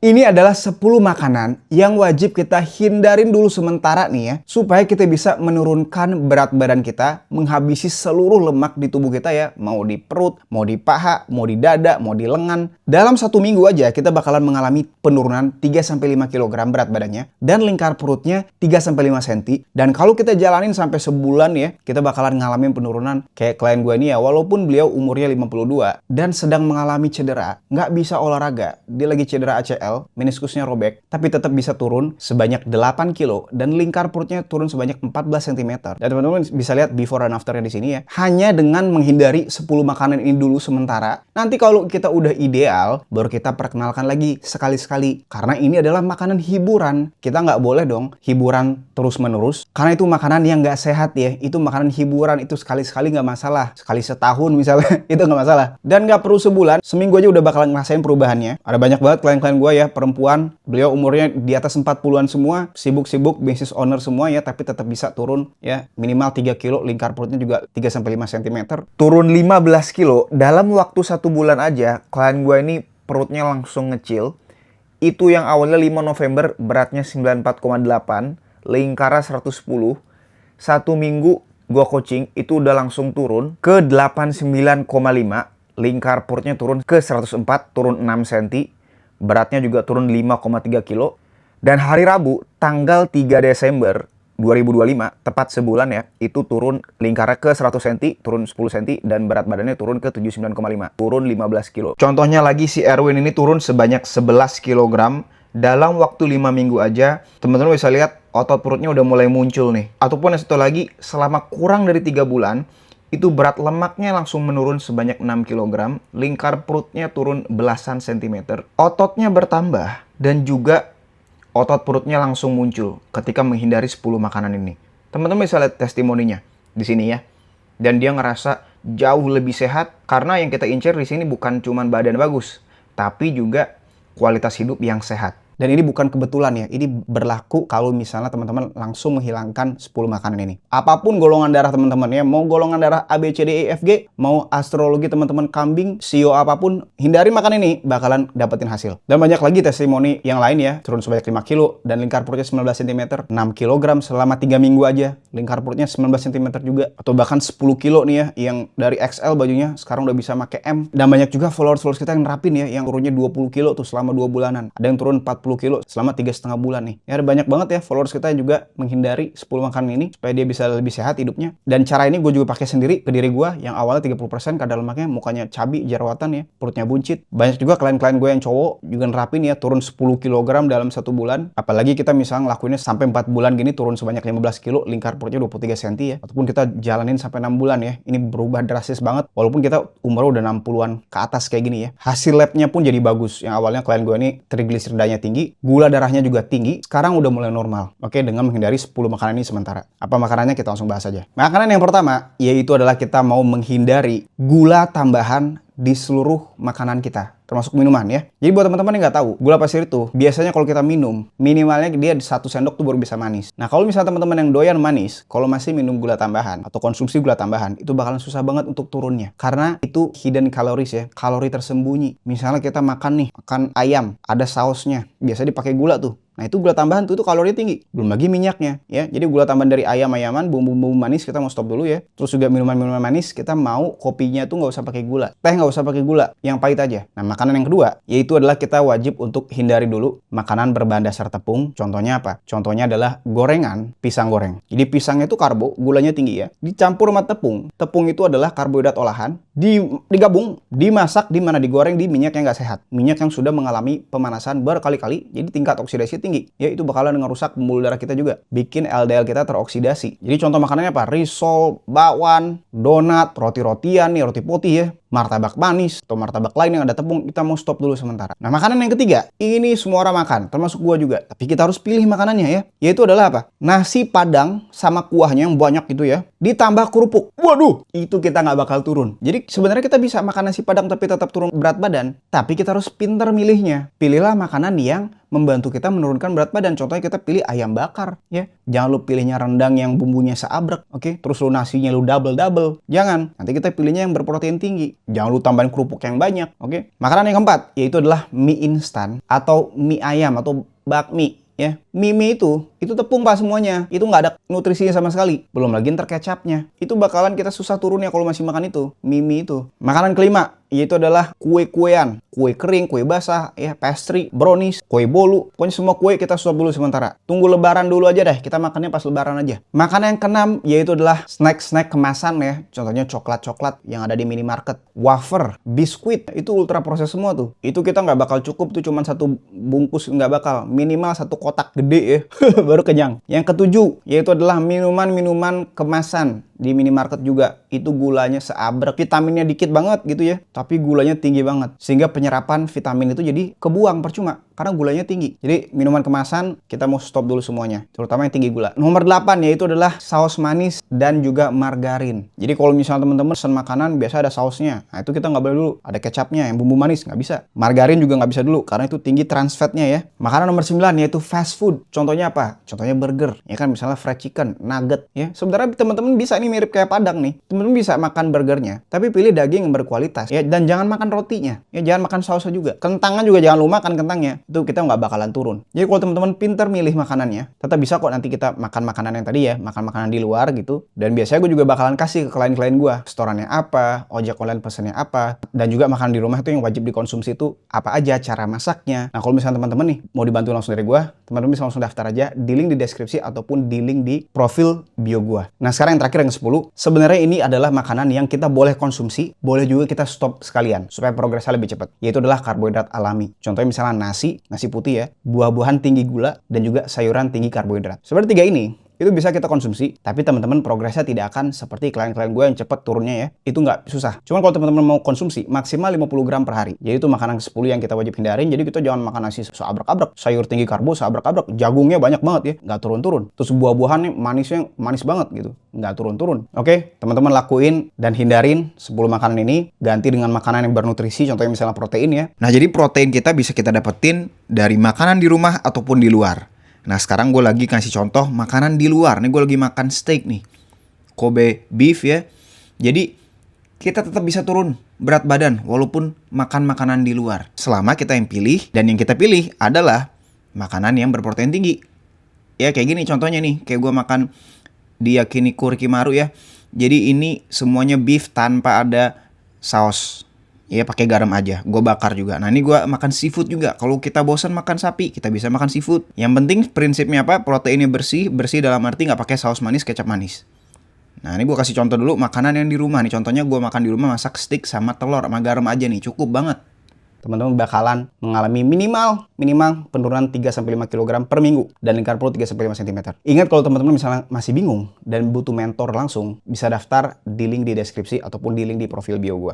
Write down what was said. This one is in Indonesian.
Ini adalah 10 makanan yang wajib kita hindarin dulu sementara nih ya, supaya kita bisa menurunkan berat badan kita, menghabisi seluruh lemak di tubuh kita ya, mau di perut, mau di paha, mau di dada, mau di lengan. Dalam 1 minggu aja kita bakalan mengalami penurunan 3-5 kg berat badannya, dan lingkar perutnya 3-5 cm. Dan kalau kita jalanin sampai sebulan ya, kita bakalan ngalamin penurunan kayak klien gue ini ya, walaupun beliau umurnya 52 dan sedang mengalami cedera, nggak bisa olahraga, dia lagi cedera ACL, meniskusnya robek, tapi tetap bisa turun sebanyak 8 kilo dan lingkar perutnya turun sebanyak 14 cm. Dan teman-teman bisa lihat before and afternya di sini ya. Hanya dengan menghindari 10 makanan ini dulu sementara. Nanti kalau kita udah ideal, baru kita perkenalkan lagi sekali-sekali. Karena ini adalah makanan hiburan. Kita nggak boleh dong hiburan terus-menerus. Karena itu makanan yang nggak sehat ya. Itu makanan hiburan, itu sekali-sekali nggak masalah. Sekali setahun misalnya, itu nggak masalah. Dan nggak perlu sebulan, seminggu aja udah bakalan ngerasain perubahannya. Ada banyak banget klien-klien gue ya, perempuan, beliau umurnya di atas 40-an semua, sibuk-sibuk, business owner semua ya, tapi tetap bisa turun ya, minimal 3 kilo, lingkar perutnya juga 3-5 cm. Turun 15 kilo dalam waktu 1 bulan aja. Klien gue ini perutnya langsung ngecil. Itu yang awalnya 5 November beratnya 94,8, lingkarnya 110. 1 minggu gue coaching itu udah langsung turun ke 89,5, lingkar perutnya turun ke 104, turun 6 cm. Beratnya juga turun 5,3 kilo. Dan hari Rabu, tanggal 3 Desember 2025, tepat sebulan ya, itu turun lingkarnya ke 100 cm, turun 10 cm, dan berat badannya turun ke 79,5, turun 15 kilo. Contohnya lagi si Erwin ini turun sebanyak 11 kg. Dalam waktu 5 minggu aja, teman-teman bisa lihat otot perutnya udah mulai muncul nih. Ataupun yang satu lagi, selama kurang dari 3 bulan, itu berat lemaknya langsung menurun sebanyak 6 kg, lingkar perutnya turun belasan sentimeter, ototnya bertambah, dan juga otot perutnya langsung muncul ketika menghindari 10 makanan ini. Teman-teman bisa lihat testimoninya di sini ya. Dan dia ngerasa jauh lebih sehat karena yang kita incer di sini bukan cuma badan bagus, tapi juga kualitas hidup yang sehat. Dan ini bukan kebetulan ya, ini berlaku kalau misalnya teman-teman langsung menghilangkan 10 makanan ini. Apapun golongan darah teman-teman ya, mau golongan darah A, B, C, D, E, F, G, mau astrologi teman-teman kambing, sio apapun, hindari makan ini, bakalan dapetin hasil. Dan banyak lagi testimoni yang lain ya, turun sebanyak 5 kilo, dan lingkar perutnya 19 cm, 6 kg selama 3 minggu aja, lingkar perutnya 19 cm juga, atau bahkan 10 kilo nih ya, yang dari XL bajunya sekarang udah bisa pakai M. Dan banyak juga followers kita yang nerapin ya, yang turunnya 20 kilo tuh selama 2 bulanan, ada yang turun 40 kilo selama 3,5 bulan nih. Ya, ada banyak banget ya followers kita juga menghindari 10 makanan ini supaya dia bisa lebih sehat hidupnya. Dan cara ini gue juga pakai sendiri ke diri gue yang awalnya 30% kadar lemaknya, mukanya cabi, jerawatan ya, perutnya buncit. Banyak juga klien-klien gue yang cowok juga nerapin ya, turun 10 kg dalam 1 bulan. Apalagi kita misalnya ngelakuinnya sampai 4 bulan gini, turun sebanyak 15 kilo, lingkar perutnya 23 cm ya. Ataupun kita jalanin sampai 6 bulan ya. Ini berubah drastis banget walaupun kita umur udah 60-an ke atas kayak gini ya. Hasil labnya pun jadi bagus. Yang awalnya klien gue ini trigliseridanya tinggi, gula darahnya juga tinggi, sekarang udah mulai normal. Oke, dengan menghindari 10 makanan ini sementara. Apa makanannya kita langsung bahas aja. Makanan yang pertama, yaitu adalah kita mau menghindari gula tambahan di seluruh makanan kita, termasuk minuman ya. Jadi buat teman-teman yang nggak tahu, gula pasir itu biasanya kalau kita minum, minimalnya dia 1 sendok tuh baru bisa manis. Nah, kalau misalnya teman-teman yang doyan manis, kalau masih minum gula tambahan atau konsumsi gula tambahan, itu bakalan susah banget untuk turunnya. Karena itu hidden calories ya, kalori tersembunyi. Misalnya kita makan nih, makan ayam, ada sausnya, biasa dipakai gula tuh. Nah, itu gula tambahan tuh, itu kalorinya tinggi. Belum lagi minyaknya ya. Jadi gula tambahan dari ayam-ayaman, bumbu-bumbu manis kita mau stop dulu ya. Terus juga minuman-minuman manis kita mau kopinya tuh nggak usah pakai gula. Teh nggak usah pakai gula, yang pahit aja. Nah, makanan yang kedua yaitu adalah kita wajib untuk hindari dulu makanan berbahan dasar tepung. Contohnya apa? Contohnya adalah gorengan, pisang goreng. Jadi pisangnya itu karbo, gulanya tinggi ya. Dicampur sama tepung. Tepung itu adalah karbohidrat olahan. Digabung, dimasak, di mana digoreng di minyak yang nggak sehat. Minyak yang sudah mengalami pemanasan berkali-kali. Jadi tingkat oksidasi tinggi, ya itu bakalan ngerusak pembuluh darah kita juga, bikin LDL kita teroksidasi. Jadi contoh makanannya apa? Risol, bakwan, donat, roti-rotian nih, roti putih ya, martabak manis atau martabak lain yang ada tepung, kita mau stop dulu sementara. Nah, makanan yang ketiga, ini semua orang makan, termasuk gua juga. Tapi kita harus pilih makanannya ya. Yaitu adalah apa? Nasi Padang sama kuahnya yang banyak gitu ya, ditambah kerupuk. Waduh, itu kita nggak bakal turun. Jadi sebenarnya kita bisa makan nasi Padang tapi tetap turun berat badan, tapi kita harus pinter milihnya. Pilihlah makanan yang membantu kita menurunkan berat badan. Contohnya kita pilih ayam bakar, ya. Jangan lu pilihnya rendang yang bumbunya seabrek, oke? Terus lu nasinya lu double-double. Jangan. Nanti kita pilihnya yang berprotein tinggi. Jangan lu tambahin kerupuk yang banyak, oke? Makanan yang keempat, yaitu adalah mie instan atau mie ayam atau bakmi. Ya, mie itu tepung pak semuanya. Itu nggak ada nutrisinya sama sekali. Belum lagi ntar kecapnya. Itu bakalan kita susah turunnya kalau masih makan itu. Mie itu. Makanan kelima, yaitu adalah kue-kuean. Kue kering, kue basah, ya, pastry, brownies, kue bolu. Pokoknya semua kue kita stop dulu sementara. Tunggu lebaran dulu aja deh. Kita makannya pas lebaran aja. Makanan yang keenam, yaitu adalah snack-snack kemasan ya. Contohnya coklat-coklat yang ada di minimarket. Wafer, biskuit, itu ultra proses semua tuh. Itu kita nggak bakal cukup tuh cuman satu bungkus, nggak bakal. Minimal satu kotak gede ya. Baru kenyang. Yang ketujuh, yaitu adalah minuman-minuman kemasan. Di minimarket juga. Itu gulanya seabrek. Vitaminnya dikit banget gitu ya. Tapi gulanya tinggi banget. Sehingga penyerapan vitamin itu jadi kebuang percuma. Karena gulanya tinggi. Jadi minuman kemasan kita mau stop dulu semuanya. Terutama yang tinggi gula. Nomor 8 yaitu adalah saus manis dan juga margarin. Jadi kalau misalnya teman-teman pesen makanan biasa ada sausnya. Nah itu kita nggak boleh dulu. Ada kecapnya yang bumbu manis. Nggak bisa. Margarin juga nggak bisa dulu. Karena itu tinggi trans fatnya ya. Makanan nomor 9 yaitu fast food. Contohnya apa? Contohnya burger. Ya kan misalnya fried chicken, nugget. Ya sebenarnya teman-teman bisa nih mirip kayak Padang nih. Teman-teman bisa makan burgernya. Tapi pilih daging yang berkualitas. Ya dan jangan makan rotinya. Ya jangan makan sausnya juga. Kentangnya juga jangan lupa makan kentangnya. Itu kita nggak bakalan turun. Jadi kalau teman-teman pinter milih makanannya, tetap bisa kok nanti kita makan makanan yang tadi ya, makan makanan di luar gitu. Dan biasanya gue juga bakalan kasih ke klien-klien gue, restorannya apa, ojek online pesannya apa, dan juga makan di rumah itu yang wajib dikonsumsi itu apa aja, cara masaknya. Nah kalau misalnya teman-teman nih mau dibantu langsung dari gue, teman-teman bisa langsung daftar aja di link di deskripsi ataupun di link di profil bio gue. Nah sekarang yang terakhir yang 10, sebenarnya ini adalah makanan yang kita boleh konsumsi, boleh juga kita stop sekalian supaya progresnya lebih cepat. Yaitu adalah karbohidrat alami. Contohnya misalnya nasi putih ya, buah-buahan tinggi gula, dan juga sayuran tinggi karbohidrat. Sebenarnya 3 ini, itu bisa kita konsumsi, tapi teman-teman progresnya tidak akan seperti klien-klien gue yang cepat turunnya ya. Itu nggak susah. Cuman kalau teman-teman mau konsumsi, maksimal 50 gram per hari. Jadi itu makanan 10 yang kita wajib hindarin, jadi kita jangan makan nasi seabrek-abrek, sayur tinggi karbo seabrek-abrek, jagungnya banyak banget ya, nggak turun-turun. Terus buah-buahan nih manisnya manis banget gitu, nggak turun-turun. Oke, teman-teman lakuin dan hindarin 10 makanan ini, ganti dengan makanan yang bernutrisi, contohnya misalnya protein ya. Nah jadi protein kita bisa kita dapetin dari makanan di rumah ataupun di luar. Nah sekarang gue lagi kasih contoh makanan di luar. Nih gue lagi makan steak nih, Kobe beef ya. Jadi kita tetap bisa turun berat badan walaupun makan makanan di luar. Selama kita yang pilih, dan yang kita pilih adalah makanan yang berprotein tinggi. Ya kayak gini contohnya nih, kayak gue makan di Yakiniku Rikimaru ya. Jadi ini semuanya beef tanpa ada saus. Ya pakai garam aja, gue bakar juga. Nah ini gue makan seafood juga. Kalau kita bosan makan sapi, kita bisa makan seafood. Yang penting prinsipnya apa? Proteinnya bersih dalam arti nggak pakai saus manis, kecap manis. Nah ini gue kasih contoh dulu makanan yang di rumah nih. Contohnya gue makan di rumah masak steak sama telur sama garam aja nih, cukup banget. Teman-teman bakalan mengalami minimal penurunan 3-5 kg per minggu dan lingkar perut 3-5 cm. Ingat kalau teman-teman misalnya masih bingung dan butuh mentor langsung, bisa daftar di link di deskripsi ataupun di link di profil bio gue.